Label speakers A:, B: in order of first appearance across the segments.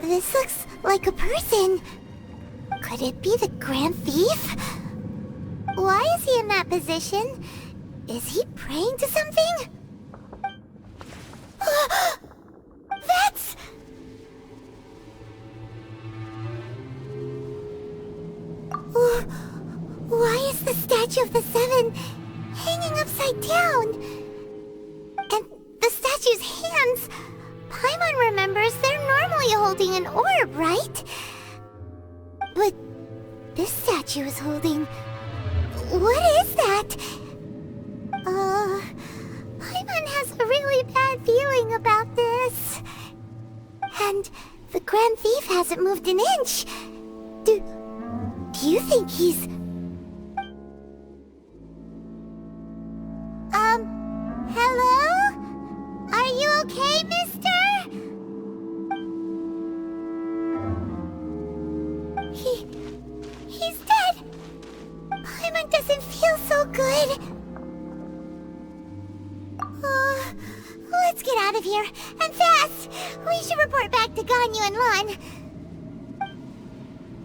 A: This looks like a person. Could it be the Grand Thief? Why is he in that position? Is he praying to something? That's... Why is the statue of the Seven hanging upside down? And the statue's hands... Paimon remembers they're normally holding an orb, right? But this statue is holding... What is that? Paimon has a really bad feeling about this. And the Grand Thief hasn't moved an inch. Do you think he's... Hello? Are you okay, mister? He's dead. Paimon doesn't feel so good. Let's get out of here, and fast! We should report back to Ganyu and Lon.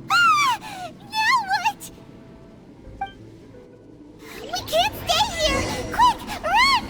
A: Now what? We can't stay here! Quick, run!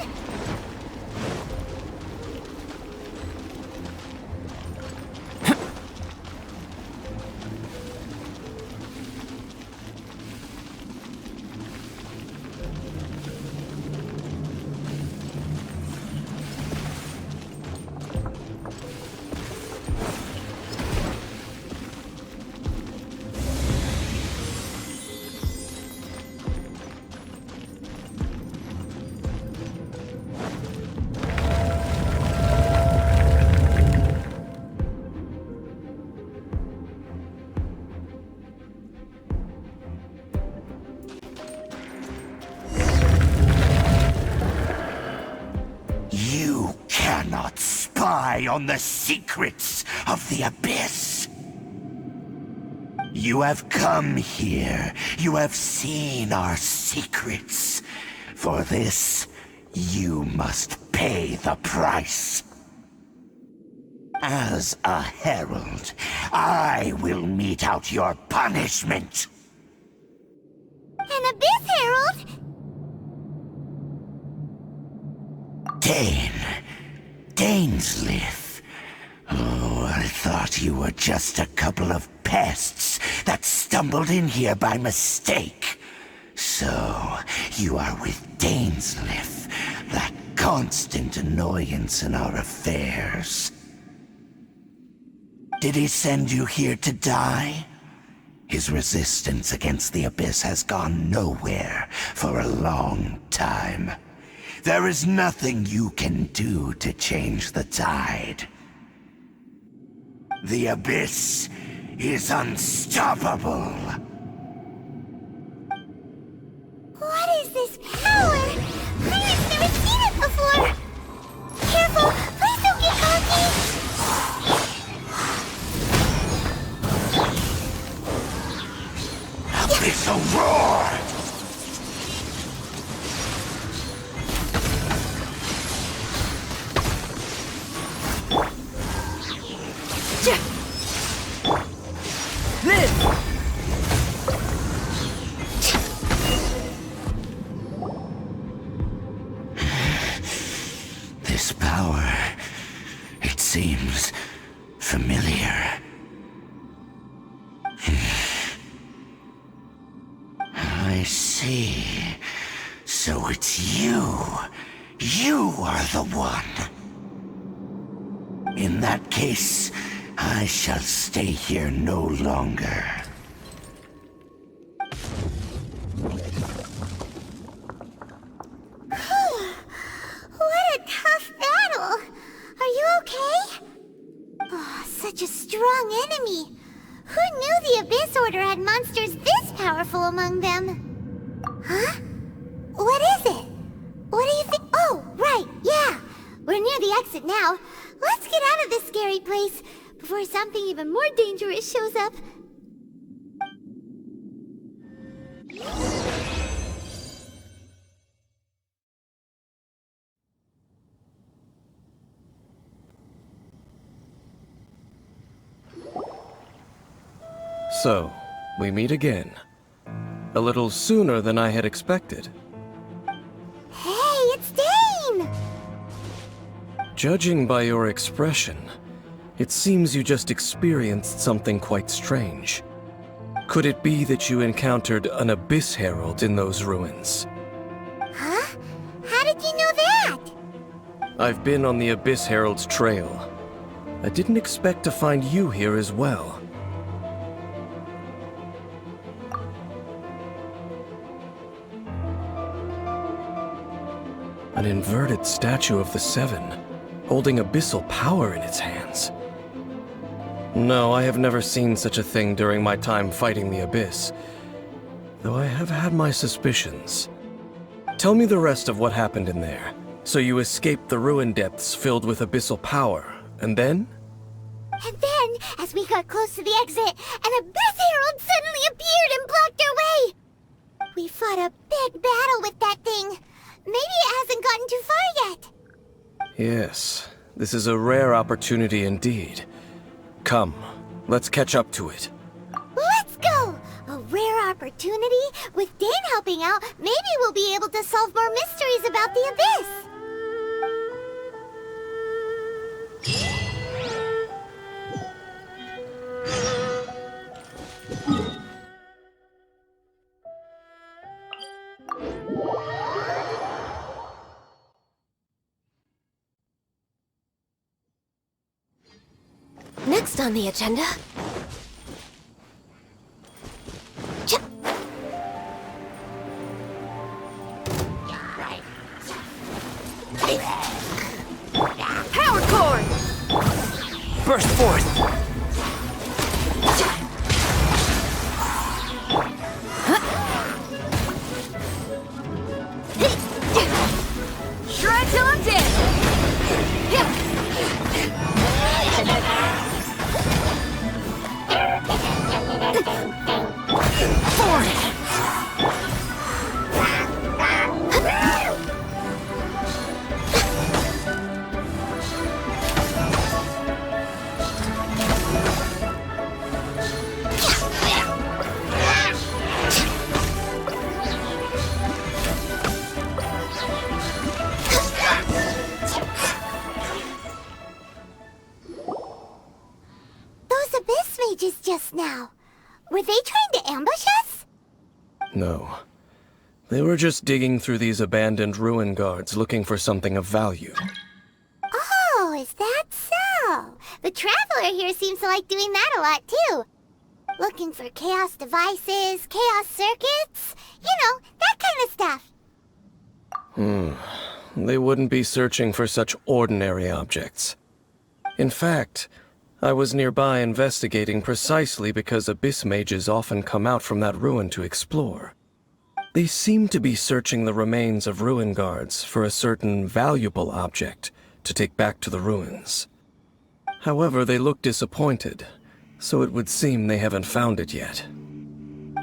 B: On the secrets of the Abyss. You have come here. You have seen our secrets. For this, you must pay the price. As a herald, I will mete out your punishment.
A: An Abyss Herald?
B: Dainsleif. Oh, I thought you were just a couple of pests that stumbled in here by mistake. So, you are with Dainsleif, that constant annoyance in our affairs. Did he send you here to die? His resistance against the Abyss has gone nowhere for a long time. There is nothing you can do to change the tide. The Abyss is unstoppable.
A: What is this power? I've never seen it before. Careful, please don't get cocky.
B: Abyssal roar! This power, it seems familiar. I see. So it's you. You are the one. In that case, I shall stay here no longer.
A: What a tough battle! Are you okay? Oh, such a strong enemy! Who knew the Abyss Order had monsters this powerful among them? Huh? What is it? What do you think? Oh, right, yeah! We're near the exit now. Let's get out of this scary place before something even more dangerous shows up.
C: So, we meet again. A little sooner than I had expected.
A: Hey, it's Dane!
C: Judging by your expression, it seems you just experienced something quite strange. Could it be that you encountered an Abyss Herald in those ruins?
A: Huh? How did you know that?
C: I've been on the Abyss Herald's trail. I didn't expect to find you here as well. An inverted statue of the Seven, holding abyssal power in its hands. No, I have never seen such a thing during my time fighting the Abyss, though I have had my suspicions. Tell me the rest of what happened in there. So you escaped the ruin depths filled with abyssal power, and then?
A: And then, as we got close to the exit, an Abyss Herald suddenly appeared and blocked our way! We fought a big battle with that thing. Maybe it hasn't gotten too far yet.
C: Yes, this is a rare opportunity indeed. Come, let's catch up to it.
A: Let's go! A rare opportunity? With Dane helping out, maybe we'll be able to solve more mysteries about the Abyss!
D: Next on the agenda... Power cord!
B: Burst forth!
D: Shred till I'm dead!
A: Those Abyss mages just now. Were they trying to ambush us?
C: No. They were just digging through these abandoned ruin guards looking for something of value.
A: Oh, is that so? The Traveler here seems to like doing that a lot, too. Looking for chaos devices, chaos circuits, you know, that kind of stuff.
C: They wouldn't be searching for such ordinary objects. In fact, I was nearby investigating precisely because Abyss mages often come out from that ruin to explore. They seem to be searching the remains of ruin guards for a certain valuable object to take back to the ruins. However, they look disappointed, so it would seem they haven't found it yet.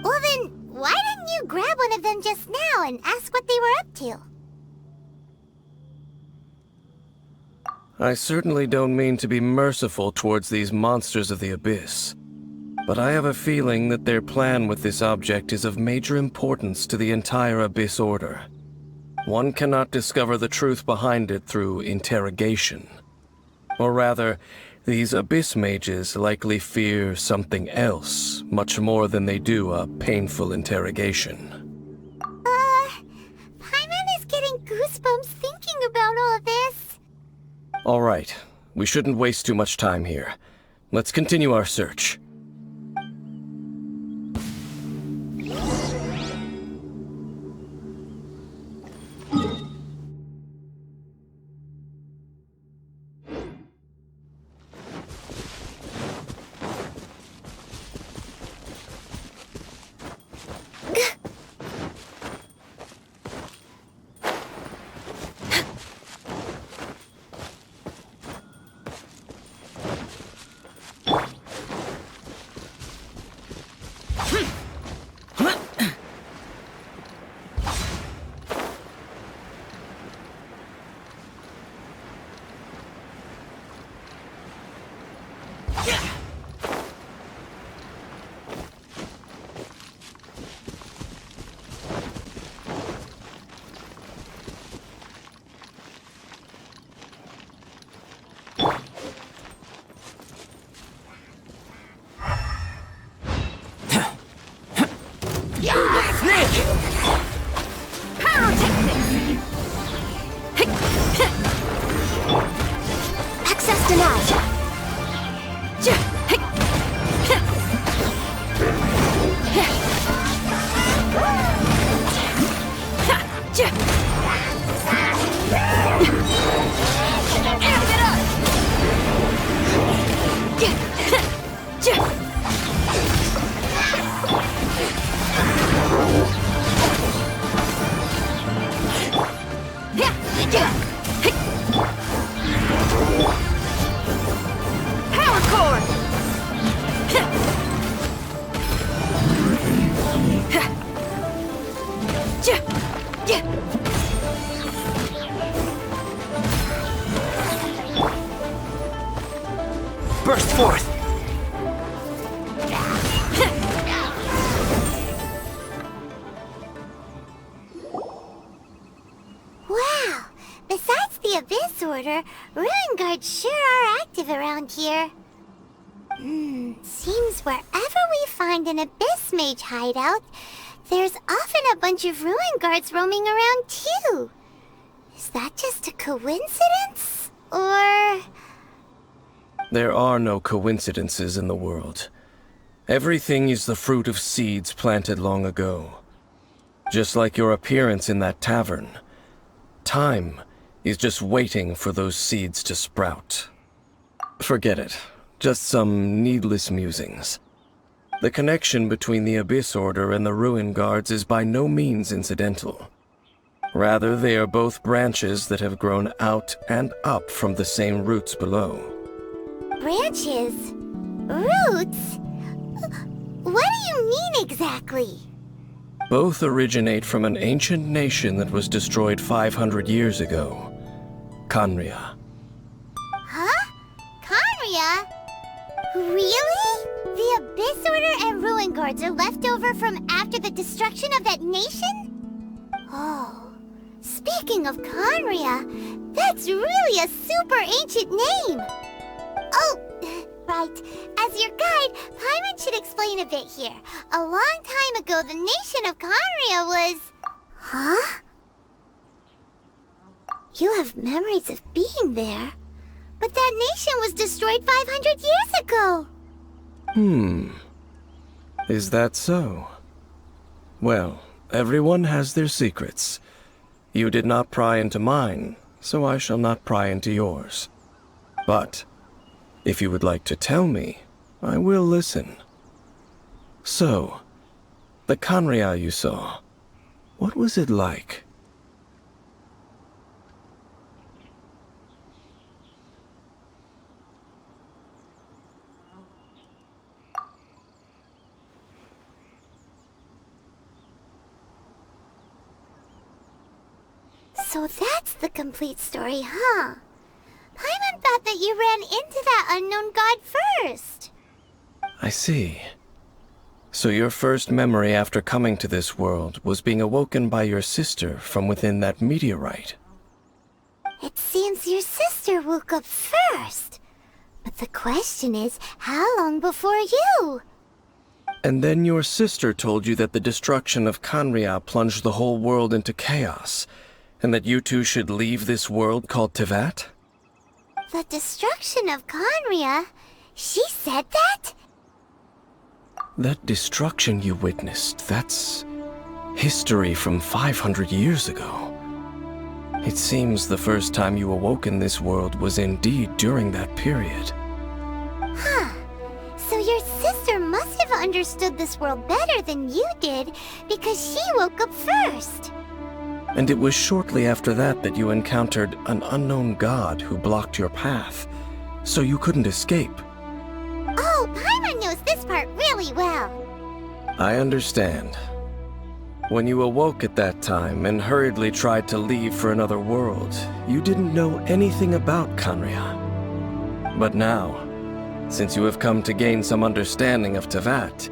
A: Well then, why didn't you grab one of them just now and ask what they were up to?
C: I certainly don't mean to be merciful towards these monsters of the Abyss, but I have a feeling that their plan with this object is of major importance to the entire Abyss Order. One cannot discover the truth behind it through interrogation. Or rather, these Abyss mages likely fear something else, much more than they do a painful interrogation.
A: Paimon is getting goosebumps thinking about all this.
C: All right, we shouldn't waste too much time here. Let's continue our search.
D: Power core!
E: Burst forth!
A: Wow! Besides the Abyss Order, Ruin Guards sure are active around here. Seems wherever we find an Abyss Mage hideout, there's often a bunch of Ruin Guards roaming around too. Is that just a coincidence? Or...
C: There are no coincidences in the world. Everything is the fruit of seeds planted long ago. Just like your appearance in that tavern. Time is just waiting for those seeds to sprout. Forget it. Just some needless musings. The connection between the Abyss Order and the Ruin Guards is by no means incidental. Rather, they are both branches that have grown out and up from the same roots below.
A: branches? Roots? What do you mean exactly?
C: Both originate from an ancient nation that was destroyed 500 years ago. Khaenri'ah.
A: Huh? Khaenri'ah? Really? The Abyss Order and Ruin Guards are left over from after the destruction of that nation? Oh, speaking of Khaenri'ah, that's really a super ancient name. Oh, right. As your guide, Paimon should explain a bit here. A long time ago, the nation of Khaenri'ah was... Huh? You have memories of being there. But that nation was destroyed 500 years ago.
C: Is that so? Well, everyone has their secrets. You did not pry into mine, so I shall not pry into yours. But, if you would like to tell me, I will listen. So, the Khaenri'ah you saw, what was it like?
A: So that's the complete story, huh? Paimon thought that you ran into that unknown god first.
C: I see. So your first memory after coming to this world was being awoken by your sister from within that meteorite.
A: It seems your sister woke up first. But the question is, how long before you?
C: And then your sister told you that the destruction of Khaenri'ah plunged the whole world into chaos, and that you two should leave this world called Teyvat?
A: The destruction of Khaenri'ah? She said that?
C: That destruction you witnessed, that's history from 500 years ago. It seems the first time you awoke in this world was indeed during that period.
A: Huh. So your sister must have understood this world better than you did, because she woke up first.
C: And it was shortly after that that you encountered an unknown god who blocked your path, so you couldn't escape.
A: Oh, Paimon knows this part really well.
C: I understand. When you awoke at that time and hurriedly tried to leave for another world, you didn't know anything about Khaenri'ah. But now, since you have come to gain some understanding of Teyvat,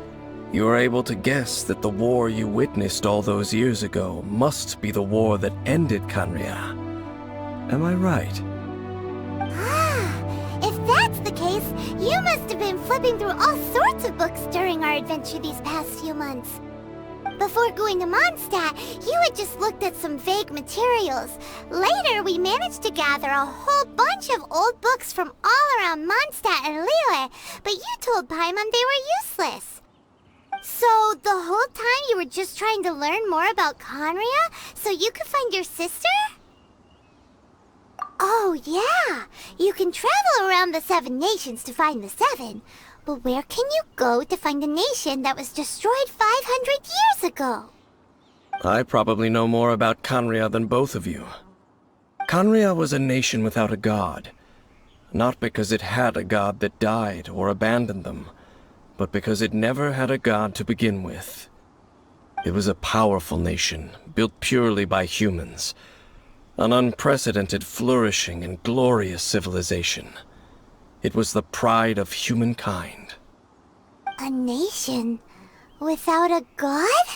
C: you are able to guess that the war you witnessed all those years ago must be the war that ended Khaenri'ah. Am I right?
A: Ah, if that's the case, you must have been flipping through all sorts of books during our adventure these past few months. Before going to Mondstadt, you had just looked at some vague materials. Later, we managed to gather a whole bunch of old books from all around Mondstadt and Liyue, but you told Paimon they were useless. So the whole time you were just trying to learn more about Conria so you could find your sister? Oh yeah, you can travel around the 7 nations to find the 7. But where can you go to find a nation that was destroyed 500 years ago?
C: I probably know more about Conria than both of you. Conria was a nation without a god. Not because it had a god that died or abandoned them, but because it never had a god to begin with. It was a powerful nation, built purely by humans. An unprecedented, flourishing, and glorious civilization. It was the pride of humankind.
A: A nation without a god?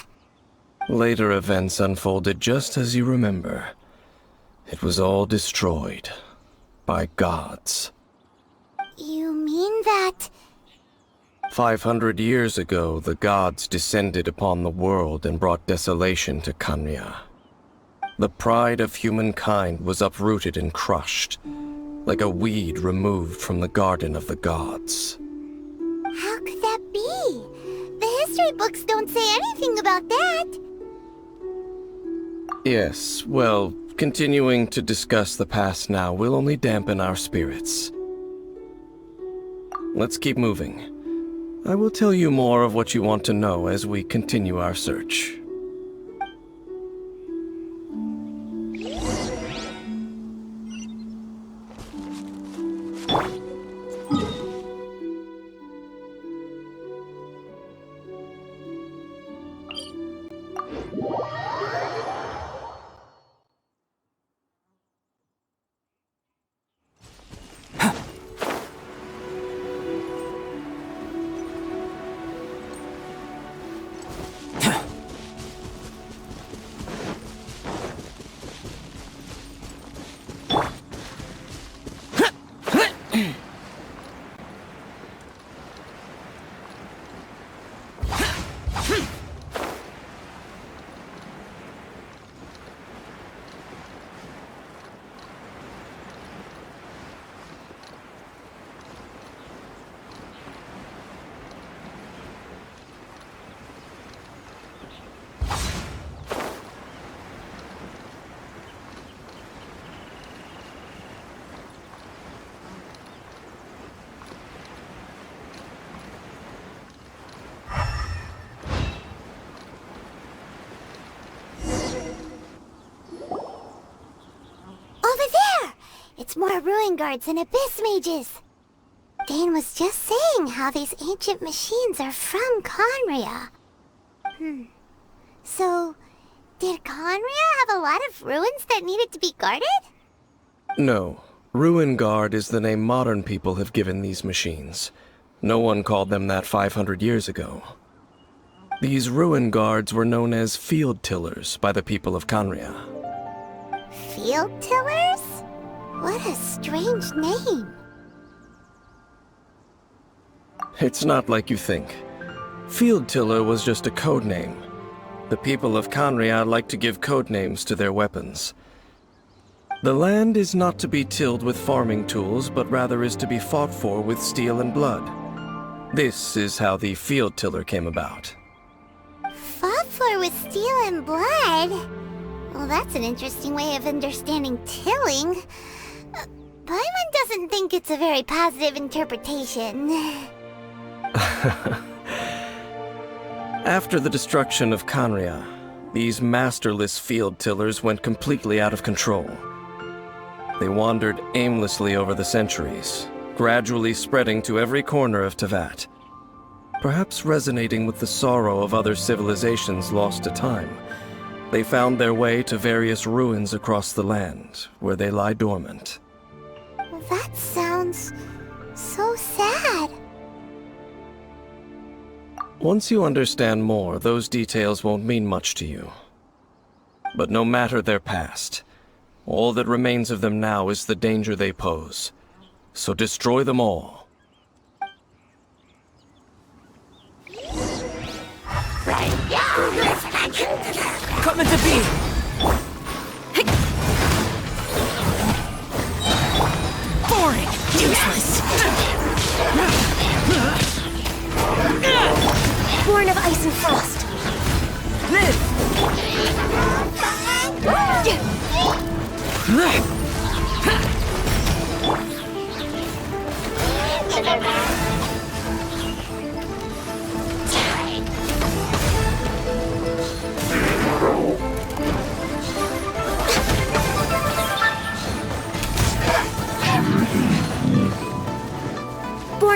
C: Later events unfolded just as you remember. It was all destroyed by gods.
A: You mean that...
C: 500 years ago, the gods descended upon the world and brought desolation to Conria. The pride of humankind was uprooted and crushed, like a weed removed from the garden of the gods.
A: How could that be? The history books don't say anything about that.
C: Yes, well, continuing to discuss the past now will only dampen our spirits. Let's keep moving. I will tell you more of what you want to know as we continue our search.
A: It's more ruin guards and abyss mages. Dane was just saying how these ancient machines are from Conria. So, did Conria have a lot of ruins that needed to be guarded?
C: No. Ruin Guard is the name modern people have given these machines. No one called them that 500 years ago. These Ruin Guards were known as Field Tillers by the people of Conria.
A: Field Tillers? What a strange name.
C: It's not like you think. Field Tiller was just a code name. The people of Conria like to give code names to their weapons. The land is not to be tilled with farming tools, but rather is to be fought for with steel and blood. This is how the Field Tiller came about.
A: Fought for with steel and blood? Well, that's an interesting way of understanding tilling. Paimon doesn't think it's a very positive interpretation.
C: After the destruction of Conria, these masterless field tillers went completely out of control. They wandered aimlessly over the centuries, gradually spreading to every corner of Teyvat. Perhaps resonating with the sorrow of other civilizations lost to time, they found their way to various ruins across the land, where they lie dormant.
A: That sounds so sad.
C: Once you understand more, those details won't mean much to you. But no matter their past, all that remains of them now is the danger they pose. So destroy them all.
D: Equipment to be! Boring! Useless! Born of Ice
A: Born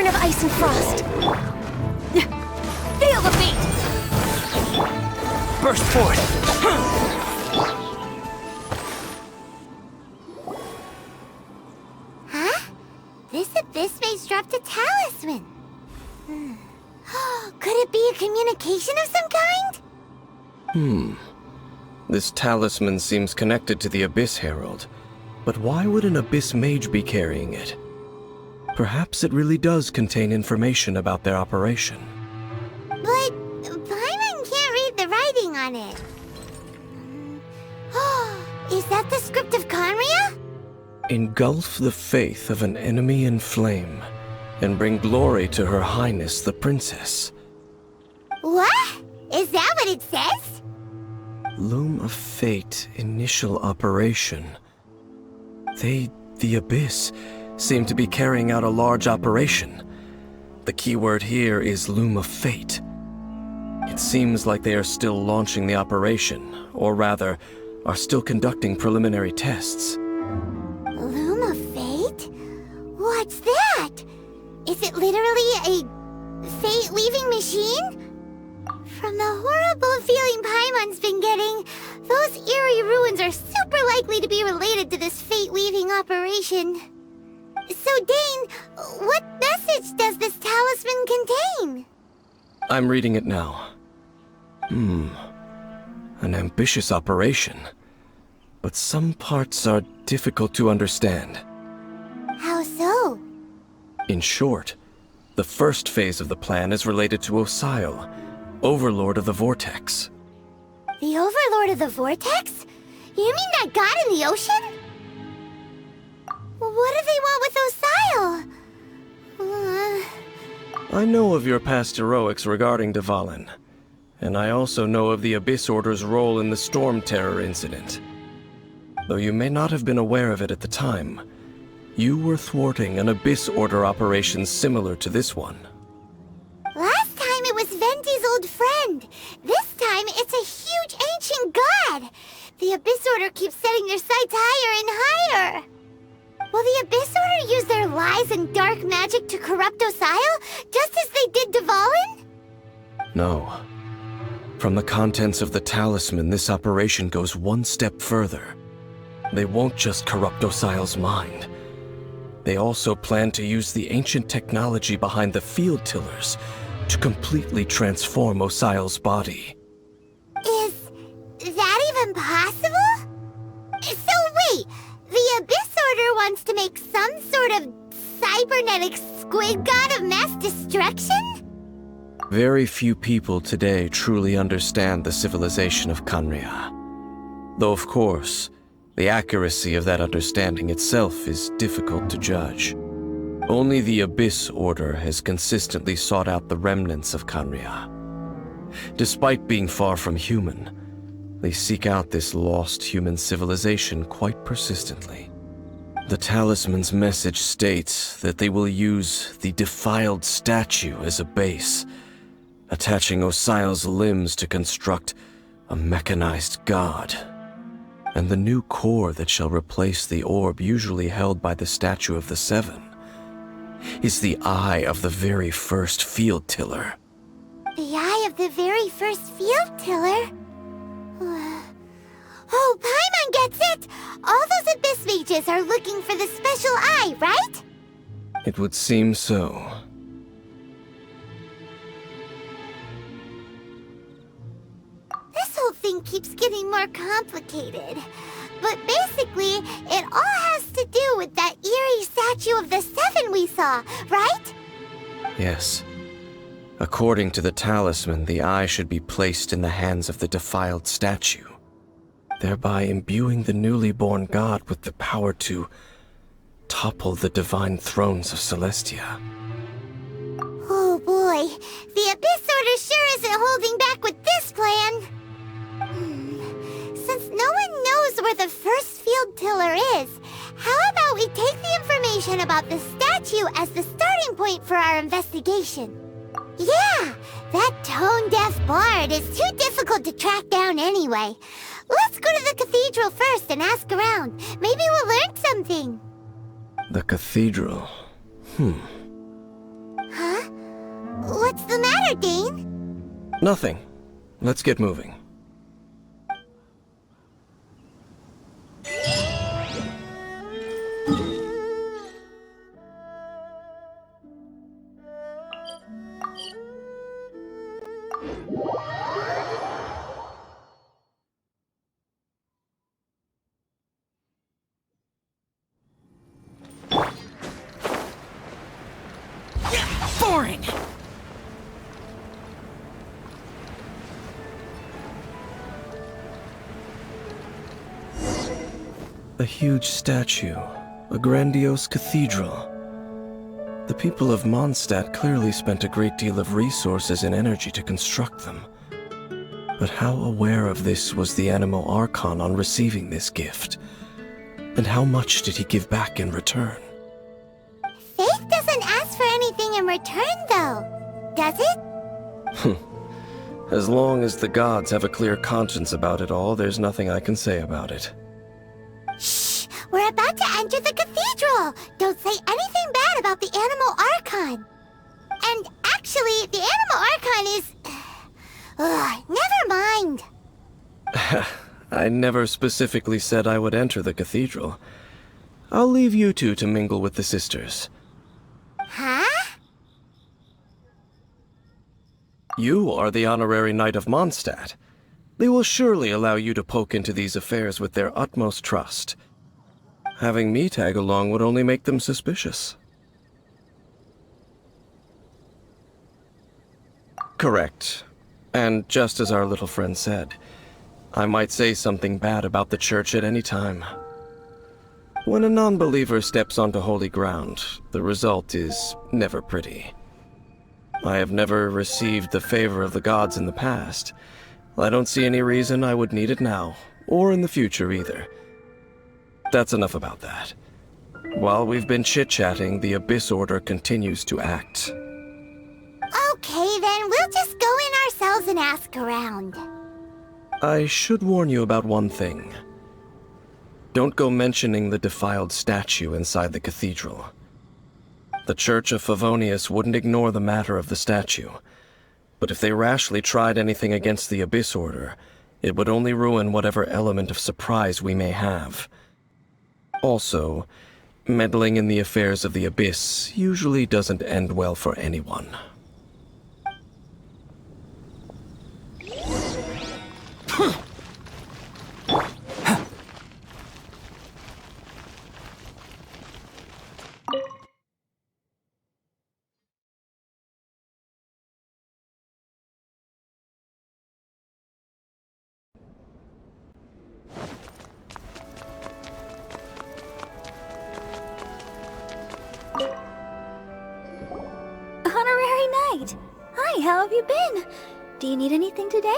A: of ice and frost. Feel the beat!
D: Burst forth!
A: Huh? This abyss face dropped a talisman. Could it be a communication of some kind?
C: This talisman seems connected to the Abyss Herald. But why would an Abyss Mage be carrying it? Perhaps it really does contain information about their operation.
A: But Paimon can't read the writing on it. Is that the script of Conria?
C: Engulf the faith of an enemy in flame, and bring glory to Her Highness the Princess.
A: What? Is that what it says?
C: Loom of Fate initial operation. They, the Abyss, seem to be carrying out a large operation. The keyword here is Loom of Fate. It seems like they are still launching the operation, or rather, are still conducting preliminary tests.
A: Loom of Fate? What's that? Is it literally a fate-weaving machine? From the horrible feeling Paimon's been getting, those eerie ruins are super likely to be related to this fate-weaving operation. So, Dane, what message does this talisman contain?
C: I'm reading it now. An ambitious operation. But some parts are difficult to understand.
A: How so?
C: In short, the first phase of the plan is related to Osile, Overlord of the Vortex.
A: The Overlord of the Vortex? You mean that god in the ocean? What do they want with Osile?
C: I know of your past heroics regarding Dvalin, and I also know of the Abyss Order's role in the Storm Terror incident. Though you may not have been aware of it at the time, you were thwarting an Abyss Order operation similar to this one.
A: Last time it was Venti's old friend. This time it's a huge ancient god. The Abyss Order keeps setting their sights higher and higher. Will the Abyss Order use their lies and dark magic to corrupt Osile, just as they did Dvalin?
C: No. From the contents of the talisman, this operation goes one step further. They won't just corrupt Osile's mind. They also plan to use the ancient technology behind the field tillers to completely transform Osile's body.
A: Is that even possible? So wait, the Abyss Order wants to make some sort of cybernetic squid god of mass destruction?
C: Very few people today truly understand the civilization of Conria. Though of course, the accuracy of that understanding itself is difficult to judge. Only the Abyss Order has consistently sought out the remnants of Conria. Despite being far from human, they seek out this lost human civilization quite persistently. The talisman's message states that they will use the defiled statue as a base, attaching Osile's limbs to construct a mechanized god. And the new core that shall replace the orb usually held by the Statue of the Seven is the eye of the very first field tiller.
A: The eye of the very first field tiller? Oh, Paimon gets it! All those Abyss mages are looking for the special eye, right?
C: It would seem so.
A: This whole thing keeps getting more complicated. But basically, it all has to do with that eerie statue of the Seven we saw, right?
C: Yes. According to the talisman, the eye should be placed in the hands of the defiled statue, thereby imbuing the newly born god with the power to topple the divine thrones of Celestia.
A: Oh boy, the Abyss Order sure isn't holding back with this plan. Since no one knows knows where the first field tiller is, how about we take the information about the statue as the starting point for our investigation? Yeah, that tone-deaf bard is too difficult to track down anyway. Let's go to the cathedral first and ask around. Maybe we'll learn something.
C: The cathedral.
A: Huh? What's the matter, Dane?
C: Nothing. Let's get moving.
D: Boring!
C: A huge statue, a grandiose cathedral. The people of Mondstadt clearly spent a great deal of resources and energy to construct them. But how aware of this was the Animo Archon on receiving this gift? And how much did he give back in return?
A: Faith doesn't ask for anything in return, though. Does it?
C: As long as the gods have a clear conscience about it all, there's nothing I can say about it.
A: Shh! We're about to enter the cathedral! Don't say anything bad about the Animo Archon! And actually, the Animo Archon is... never mind!
C: I never specifically said I would enter the cathedral. I'll leave you two to mingle with the sisters.
A: Huh?
C: You are the honorary knight of Mondstadt. They will surely allow you to poke into these affairs with their utmost trust. Having me tag along would only make them suspicious. Correct. And just as our little friend said, I might say something bad about the church at any time. When a non-believer steps onto holy ground, the result is never pretty. I have never received the favor of the gods in the past. I don't see any reason I would need it now, or in the future either. That's enough about that. While we've been chit-chatting, the Abyss Order continues to act.
A: Okay, then we'll just go in ourselves and ask around.
C: I should warn you about one thing. Don't go mentioning the defiled statue inside the cathedral. The Church of Favonius wouldn't ignore the matter of the statue. But if they rashly tried anything against the Abyss Order, it would only ruin whatever element of surprise we may have. Also, meddling in the affairs of the Abyss usually doesn't end well for anyone.
E: Honorary Knight! Hi, how have you been? Do you need anything today?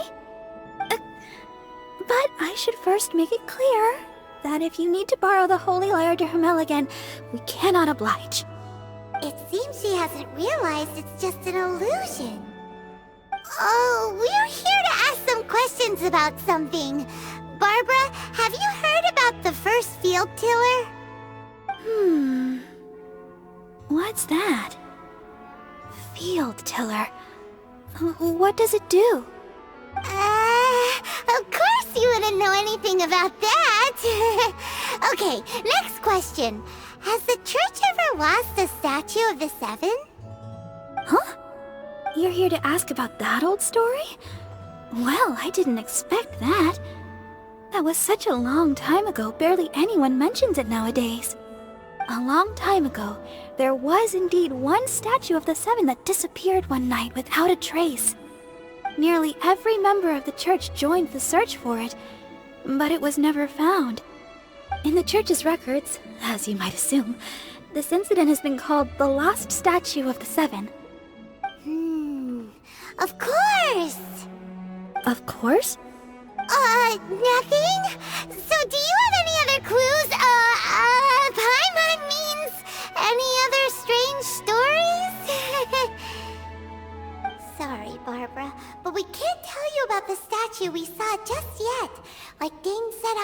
E: But I should first make it clear that if you need to borrow the Holy Lyre to Hermel again, we cannot oblige.
A: It seems she hasn't realized it's just an illusion. Oh, we're here to ask some questions about something. Barbara, have you heard about the first field tiller?
E: What's that? Field tiller. What does it do?
A: Of course you wouldn't know anything about that. Okay, next question. Has the church ever lost a statue of the Seven?
E: Huh? You're here to ask about that old story? Well, I didn't expect that. That was such a long time ago, barely anyone mentions it nowadays. A long time ago, there was indeed one statue of the Seven that disappeared one night without a trace. Nearly every member of the church joined the search for it, but it was never found. In the church's records, as you might assume, this incident has been called the Lost Statue of the Seven.
A: Of course!
E: Of course?
A: Nothing? So do you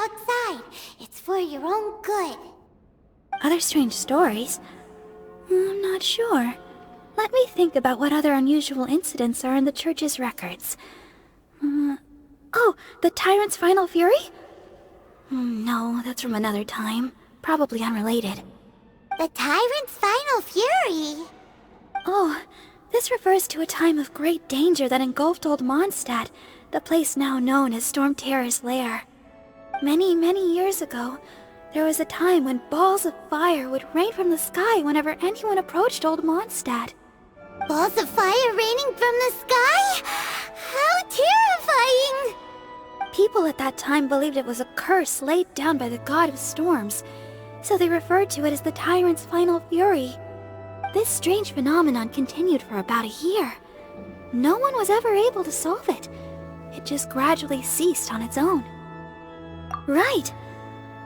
A: outside. It's for your own good.
E: Other strange stories? I'm not sure. Let me think about what other unusual incidents are in the church's records. Oh, the Tyrant's Final Fury? No, that's from another time. Probably unrelated.
A: The Tyrant's Final Fury?
E: Oh, this refers to a time of great danger that engulfed Old Mondstadt, the place now known as Storm Terror's lair. Many, many years ago, there was a time when balls of fire would rain from the sky whenever anyone approached Old Mondstadt.
A: Balls of fire raining from the sky? How terrifying!
E: People at that time believed it was a curse laid down by the god of storms, so they referred to it as the Tyrant's Final Fury. This strange phenomenon continued for about a year. No one was ever able to solve it. It just gradually ceased on its own. Right.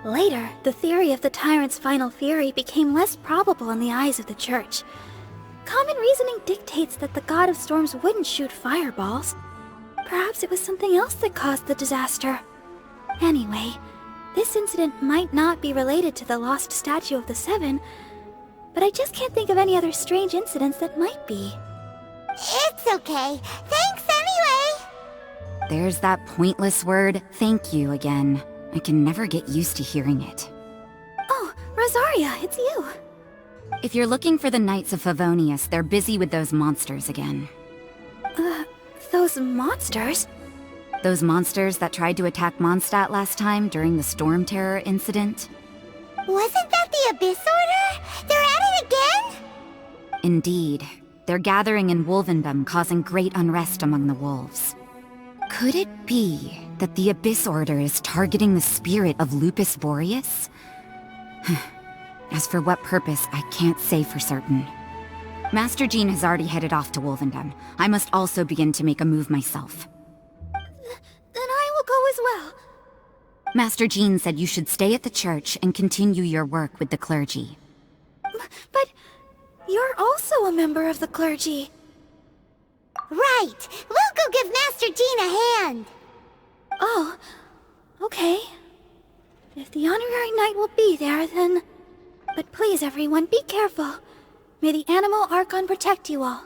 E: Later, the theory of the Tyrant's Final Fury became less probable in the eyes of the church. Common reasoning dictates that the god of storms wouldn't shoot fireballs. Perhaps it was something else that caused the disaster. Anyway, this incident might not be related to the lost statue of the Seven, but I just can't think of any other strange incidents that might be.
A: It's okay. Thanks anyway!
F: There's that pointless word, thank you, again. I can never get used to hearing it.
E: Oh, Rosaria, it's you.
F: If you're looking for the Knights of Favonius, they're busy with those monsters again.
E: Those monsters?
F: Those monsters that tried to attack Mondstadt last time during the Storm Terror incident?
A: Wasn't that the Abyss Order? They're at it again?
F: Indeed. They're gathering in Wolvendom, causing great unrest among the wolves. Could it be that the Abyss Order is targeting the spirit of Lupus Boreas? As for what purpose, I can't say for certain. Master Jean has already headed off to Wolvendom. I must also begin to make a move myself.
E: Then I will go as well.
F: Master Jean said you should stay at the church and continue your work with the clergy.
E: But you're also a member of the clergy.
A: Right! We'll go give Master Jean a hand!
E: Oh, okay. If the honorary knight will be there, then... But please, everyone, be careful. May the Animal Archon protect you all.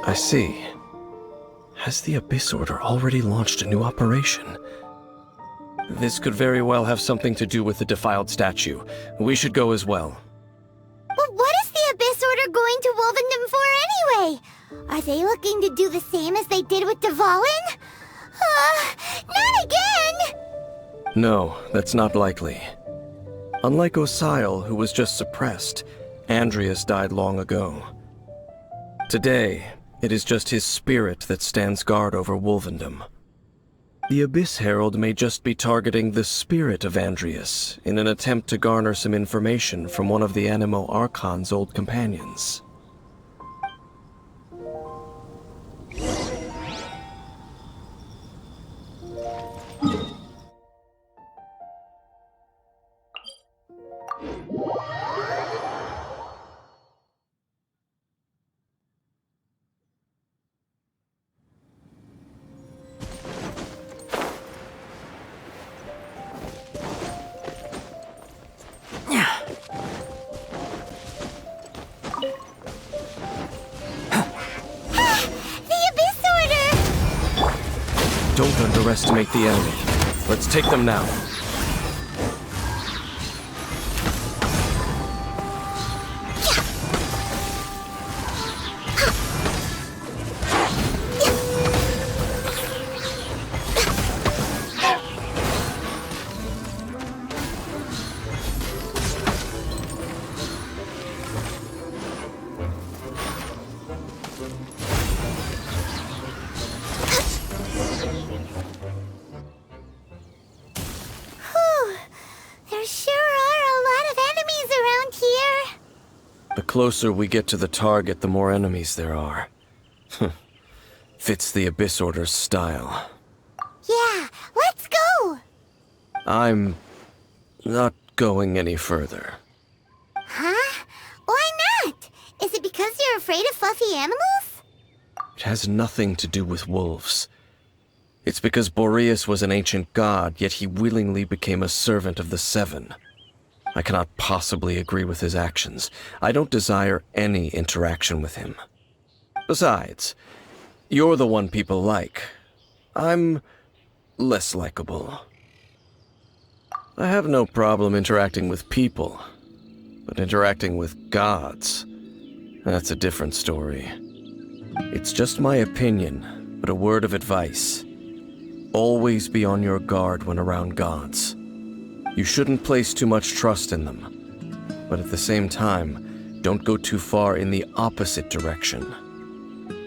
C: I see. Has the Abyss Order already launched a new operation? This could very well have something to do with the defiled statue. We should go as well.
A: But what is the Abyss Order going to Wolvendom for anyway? Are they looking to do the same as they did with Dvalin? Not again!
C: No, that's not likely. Unlike Osile, who was just suppressed, Andreas died long ago. Today, it is just his spirit that stands guard over Wolvendom. The Abyss Herald may just be targeting the spirit of Andreas in an attempt to garner some information from one of the Animo Archon's old companions. Don't underestimate the enemy. Let's take them now. closer we get to the target, the more enemies there are. Fits the Abyss Order's style.
A: Yeah, let's go!
C: I'm not going any further.
A: Huh? Why not? Is it because you're afraid of fluffy animals?
C: It has nothing to do with wolves. It's because Boreas was an ancient god, yet he willingly became a servant of the Seven. I cannot possibly agree with his actions. I don't desire any interaction with him. Besides, you're the one people like. I'm less likable. I have no problem interacting with people, but interacting with gods, that's a different story. It's just my opinion, but a word of advice. Always be on your guard when around gods. You shouldn't place too much trust in them, but at the same time, don't go too far in the opposite direction.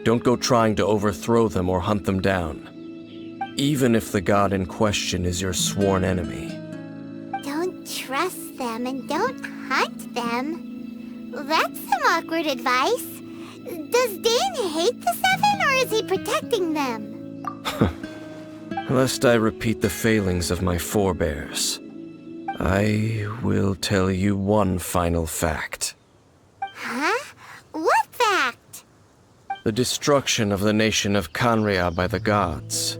C: Don't go trying to overthrow them or hunt them down, even if the god in question is your sworn enemy.
A: Don't trust them and don't hunt them. That's some awkward advice. Does Dane hate the Seven, or is he protecting them?
C: Lest I repeat the failings of my forebears, I will tell you one final fact.
A: Huh? What fact?
C: The destruction of the nation of Canria by the gods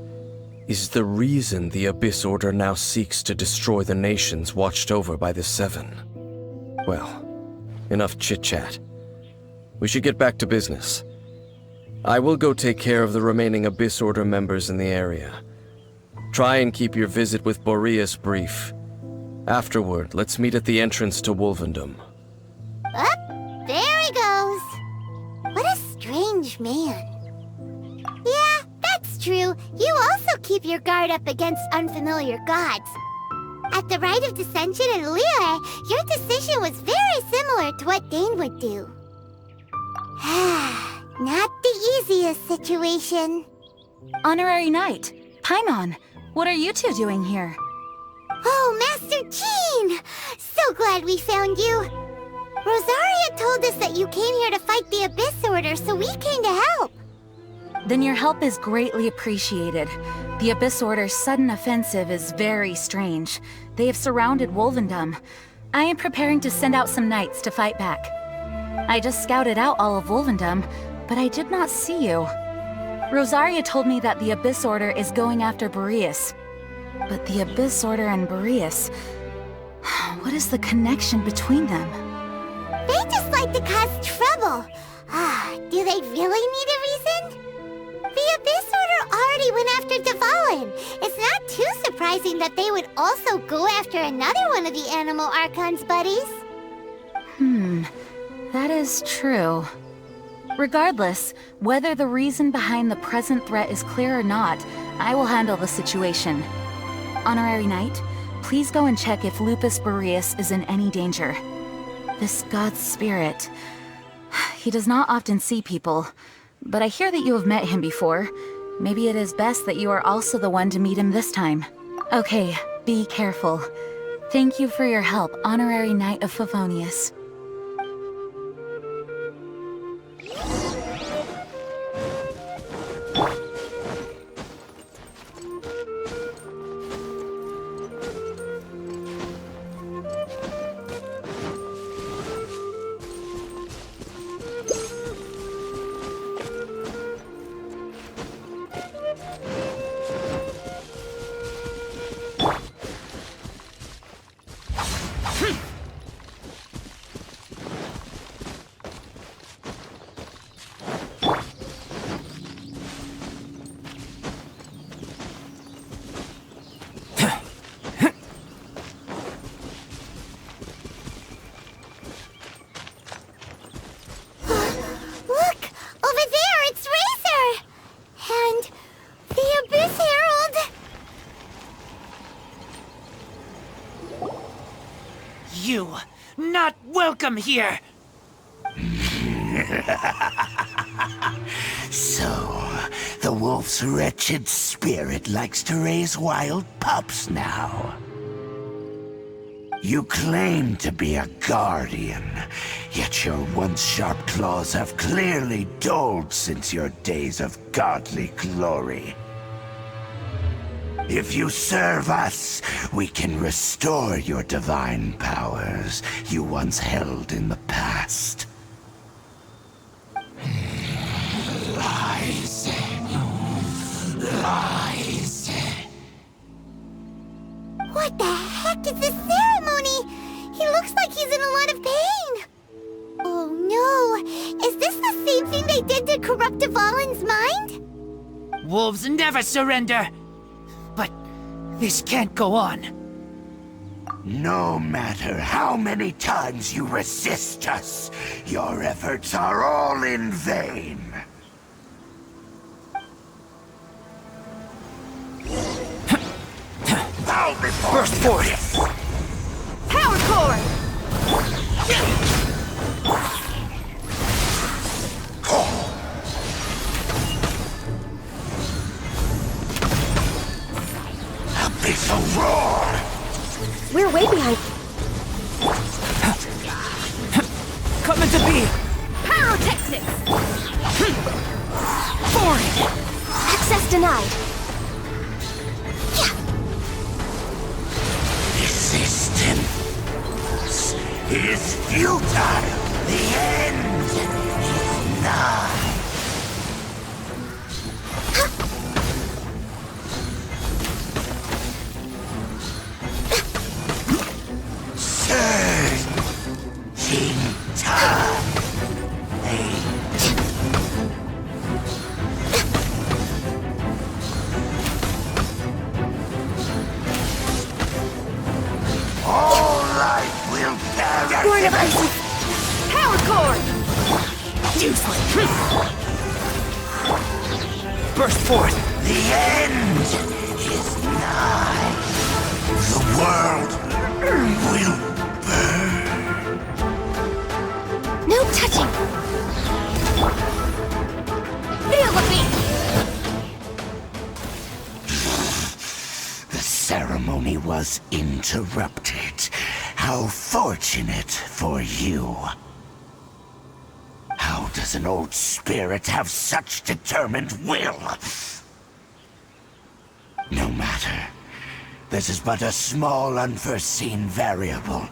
C: is the reason the Abyss Order now seeks to destroy the nations watched over by the Seven. Well, enough chit-chat. We should get back to business. I will go take care of the remaining Abyss Order members in the area. Try and keep your visit with Boreas brief. Afterward, let's meet at the entrance to Wolvendom.
A: Up, there he goes. What a strange man. Yeah, that's true. You also keep your guard up against unfamiliar gods. At the Rite of Dissension in Liyue, your decision was very similar to what Dane would do. Not the easiest situation.
F: Honorary Knight, Paimon, what are you two doing here?
A: Oh, Master Jean! So glad we found you. Rosaria told us that you came here to fight the Abyss Order, so we came to help.
F: Then your help is greatly appreciated. The Abyss Order's sudden offensive is very strange. They have surrounded Wolvendom. I am preparing to send out some knights to fight back. I just scouted out all of Wolvendom, but I did not see you. Rosaria told me that the Abyss Order is going after Boreas. But the Abyss Order and Boreas... what is the connection between them?
A: They just like to cause trouble. Do they really need a reason? The Abyss Order already went after Dvalin. It's not too surprising that they would also go after another one of the Animal Archon's buddies.
F: That is true. Regardless, whether the reason behind the present threat is clear or not, I will handle the situation. Honorary Knight, please go and check if Lupus Boreas is in any danger. This god's spirit... he does not often see people, but I hear that you have met him before. Maybe it is best that you are also the one to meet him this time. Okay, be careful. Thank you for your help, Honorary Knight of Favonius.
D: You, not welcome here!
B: So, the wolf's wretched spirit likes to raise wild pups now. You claim to be a guardian, yet your once sharp claws have clearly dulled since your days of godly glory. If you serve us, we can restore your divine powers you once held in the past. Lies. Lies.
A: What the heck is this ceremony? He looks like he's in a lot of pain. Oh no, is this the same thing they did to corrupt Dvalin's mind?
D: Wolves never surrender. But this can't go on.
B: No matter how many times you resist us, your efforts are all in vain. Bow before
D: Burst forth!
E: Power core!
B: Abyssal roar!
E: We're way behind.
D: Coming to be!
E: Pyrotechnics!
D: Forward!
E: Access denied.
B: Resistance is futile. The end is nigh. Searching time. All life will perish.
E: Born of Isis. Power core!
D: Useless! Burst forth!
B: The end is nigh. The world will burn.
E: No touching! Feel the beat!
B: The ceremony was interrupted. How fortunate for you. How does an old spirit have such determined will? No matter. This is but a small unforeseen variable.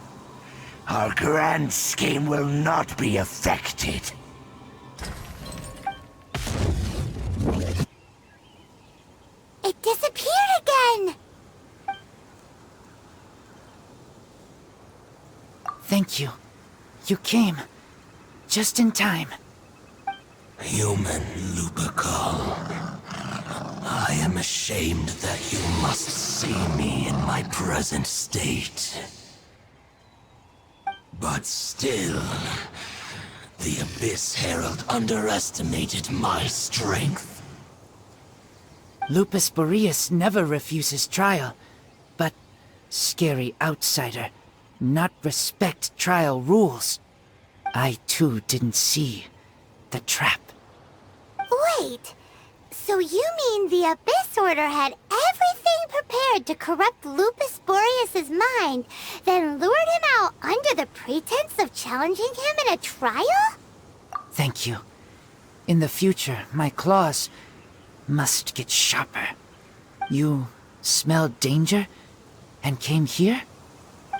B: Our grand scheme will not be affected.
A: It disappeared again!
D: Thank you. You came. Just in time.
B: Human Lupercal. I am ashamed that you must see me in my present state. But still, the Abyss Herald underestimated my strength.
D: Lupus Boreas never refuses trial, but scary outsider, not respect trial rules. I too didn't see the trap.
A: Wait, so you mean the Abyss Order had everything prepared to corrupt Lupus Boreas' mind, then lured him out under the pretense of challenging him in a trial?
D: Thank you. In the future, my claws must get sharper. You smelled danger and came here?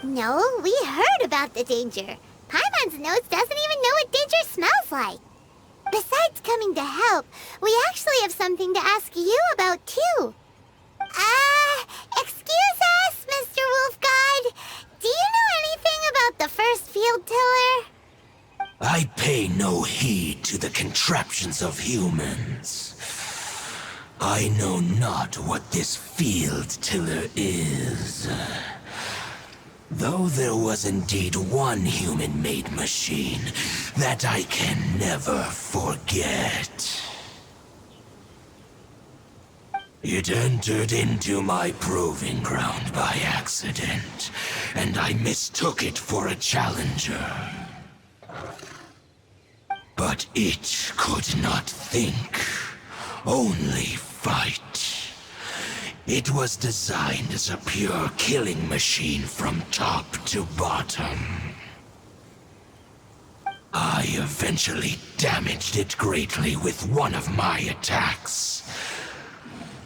A: No, we heard about the danger. Paimon's nose doesn't even know what danger smells like. Besides coming to help, we actually have something to ask you about, too. Excuse us, Mr. Wolf God. Do you know anything about the first field tiller?
B: I pay no heed to the contraptions of humans. I know not what this field tiller is. Though there was indeed one human-made machine that I can never forget. It entered into my proving ground by accident, and I mistook it for a challenger. But it could not think, only fight. It was designed as a pure killing machine from top to bottom. I eventually damaged it greatly with one of my attacks.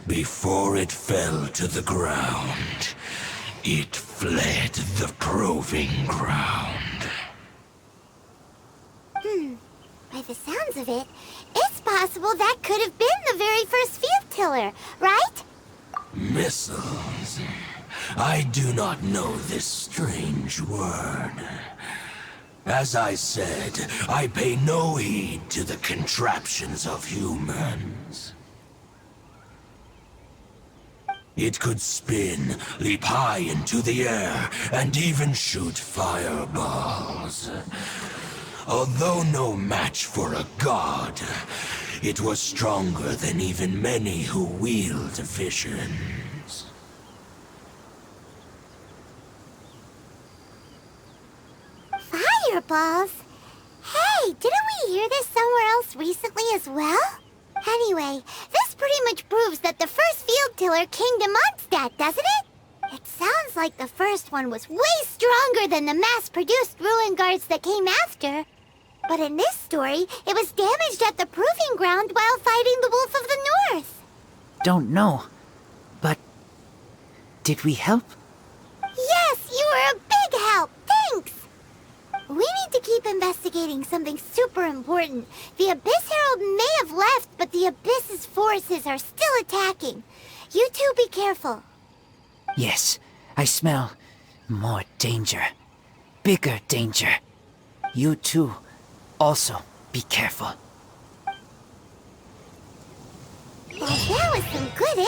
B: Before it fell to the ground, it fled the proving ground.
A: By the sounds of it, it's possible that could have been the very first field tiller, right?
B: Missiles. I do not know this strange word. As I said, I pay no heed to the contraptions of humans. It could spin, leap high into the air, and even shoot fireballs. Although no match for a god, it was stronger than even many who wield visions.
A: Fireballs? Hey, didn't we hear this somewhere else recently as well? Anyway, this pretty much proves that the first field tiller came to Mondstadt, doesn't it? It sounds like the first one was way stronger than the mass-produced ruin guards that came after. But in this story, it was damaged at the proving ground while fighting the Wolf of the North.
D: Don't know. But did we help?
A: Yes, you were a big help. Thanks. We need to keep investigating something super important. The Abyss Herald may have left, but the Abyss's forces are still attacking. You two be careful.
D: Yes, I smell more danger. Bigger danger. You too. Also, be careful.
A: Well, that was some good